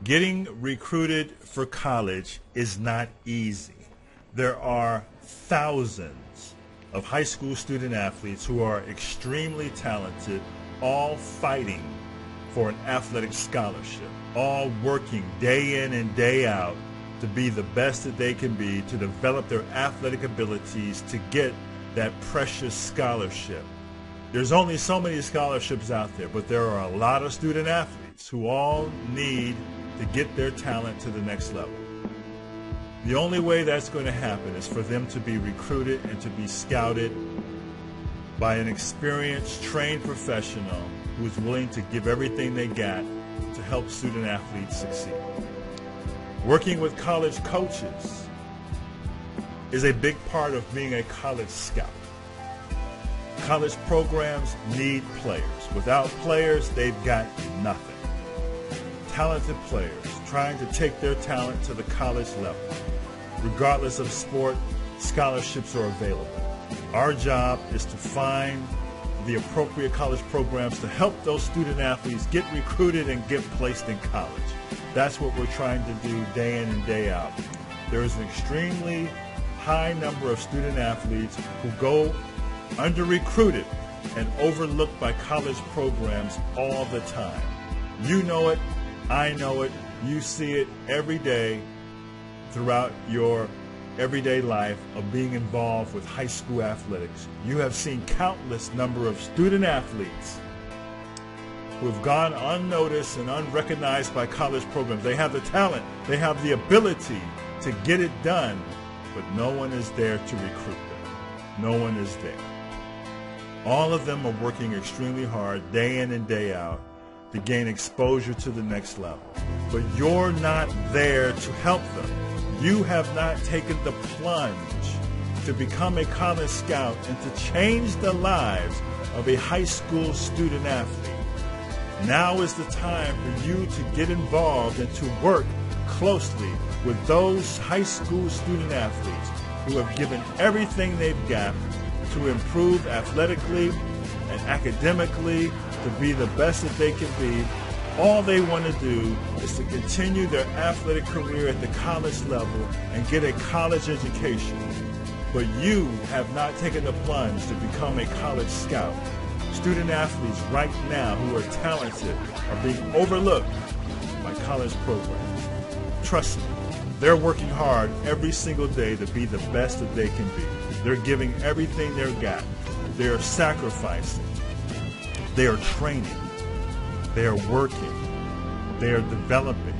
Getting recruited for college is not easy. There are thousands of high school student athletes who are extremely talented, all fighting for an athletic scholarship, all working day in and day out to be the best that they can be, to develop their athletic abilities to get that precious scholarship. There's only so many scholarships out there, but there are a lot of student athletes who all need to get their talent to the next level. The only way that's going to happen is for them to be recruited and to be scouted by an experienced, trained professional who is willing to give everything they got to help student athletes succeed. Working with college coaches is a big part of being a college scout. College programs need players. Without players, they've got nothing. Talented players trying to take their talent to the college level. Regardless of sport, scholarships are available. Our job is to find the appropriate college programs to help those student athletes get recruited and get placed in college. That's what we're trying to do day in and day out. There is an extremely high number of student athletes who go under-recruited and overlooked by college programs all the time. You know it, I know it, you see it every day throughout your everyday life of being involved with high school athletics. You have seen countless number of student athletes who have gone unnoticed and unrecognized by college programs. They have the talent, they have the ability to get it done, but no one is there to recruit them. No one is there. All of them are working extremely hard day in and day out to gain exposure to the next level. But you're not there to help them. You have not taken the plunge to become a college scout and to change the lives of a high school student athlete. Now is the time for you to get involved and to work closely with those high school student athletes who have given everything they've got to improve athletically and academically, to be the best that they can be. All they want to do is to continue their athletic career at the college level and get a college education. But you have not taken the plunge to become a college scout. Student athletes right now who are talented are being overlooked by college programs. Trust me, they're working hard every single day to be the best that they can be. They're giving everything they've got. They are sacrificing. They are training. They are working. They are developing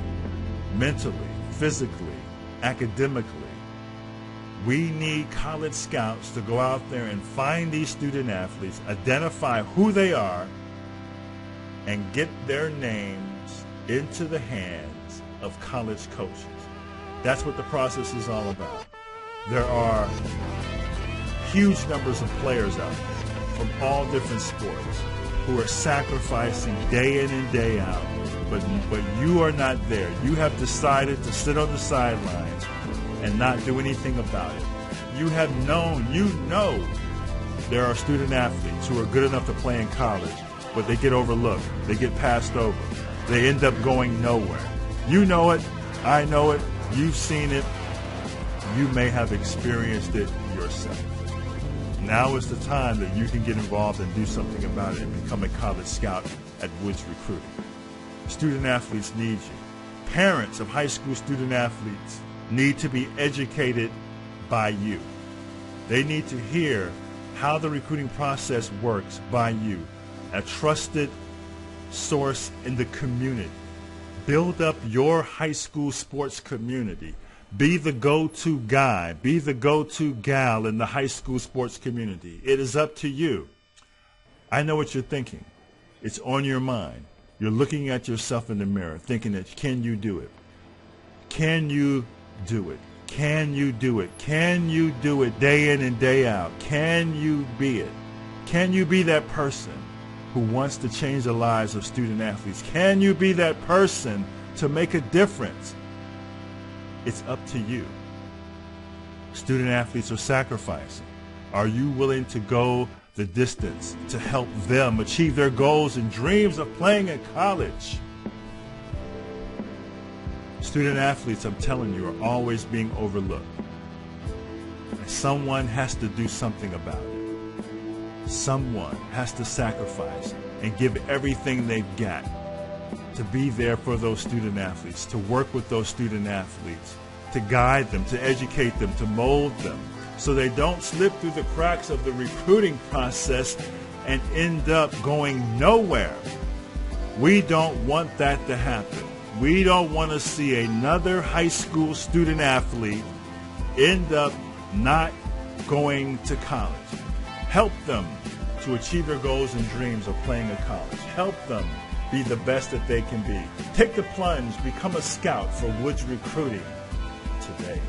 mentally, physically, academically. We need college scouts to go out there and find these student athletes, identify who they are, and get their names into the hands of college coaches. That's what the process is all about. There are huge numbers of players out there from all different sports who are sacrificing day in and day out, but you are not there. You have decided to sit on the sidelines and not do anything about it. You know there are student athletes who are good enough to play in college, but they get overlooked. They get passed over. They end up going nowhere. You know it. I know it. You've seen it. You may have experienced it yourself. Now is the time that you can get involved and do something about it and become a college scout at Woods Recruiting. Student athletes need you. Parents of high school student athletes need to be educated by you. They need to hear how the recruiting process works by you, a trusted source in the community. Build up your high school sports community. Be the go-to guy. Be the go-to gal in the high school sports community. It is up to you. I know what you're thinking. It's on your mind. You're looking at yourself in the mirror thinking that, can you do it? Can you do it? Can you do it? Can you do it day in and day out? Can you be it? Can you be that person who wants to change the lives of student athletes? Can you be that person to make a difference? It's up to you. Student athletes are sacrificing. Are you willing to go the distance to help them achieve their goals and dreams of playing at college? Student athletes, I'm telling you, are always being overlooked. And someone has to do something about it. Someone has to sacrifice and give everything they've got to be there for those student athletes, to work with those student athletes, to guide them, to educate them, to mold them, so they don't slip through the cracks of the recruiting process and end up going nowhere. We don't want that to happen. We don't want to see another high school student athlete end up not going to college. Help them to achieve their goals and dreams of playing at college. Help them be the best that they can be. Take the plunge, become a scout for Woods Recruiting today.